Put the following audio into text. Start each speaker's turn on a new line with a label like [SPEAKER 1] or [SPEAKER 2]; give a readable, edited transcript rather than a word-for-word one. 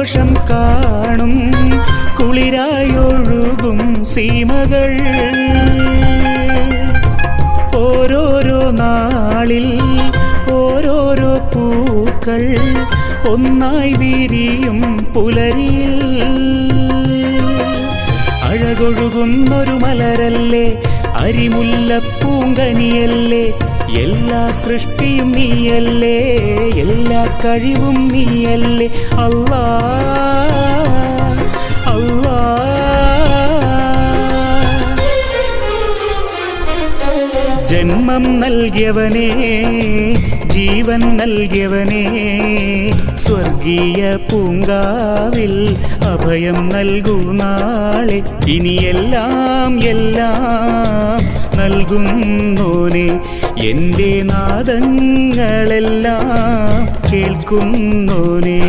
[SPEAKER 1] സന്തോഷം കാണും കുളിരായൊഴുകും സീമകൾ. ഓരോരോ നാളിൽ ഓരോരോ പൂക്കൾ ഒന്നായി വിരിയും പുലരിയിൽ. അഴകൊഴുകുന്നൊരു മലരല്ലേ, അരിമുല്ലപ്പൂങ്കനിയല്ലേ, എല്ലാ സൃഷ്ടിയും നീയല്ലേ, എല്ലാ കഴിവും നീയല്ലേ. അല്ലാ അല്ലാ. ജന്മം നൽകിയവനേ, ജീവൻ നൽകിയവനേ, സ്വർഗീയ പൂങ്കാവിൽ അഭയം നൽകൂ നാളെ. ഇനിയെല്ലാം എല്ലാം നൽകുന്നോനെ, എൻ്റെ നാദങ്ങളെല്ലാം കേൾക്കുന്നോനെ.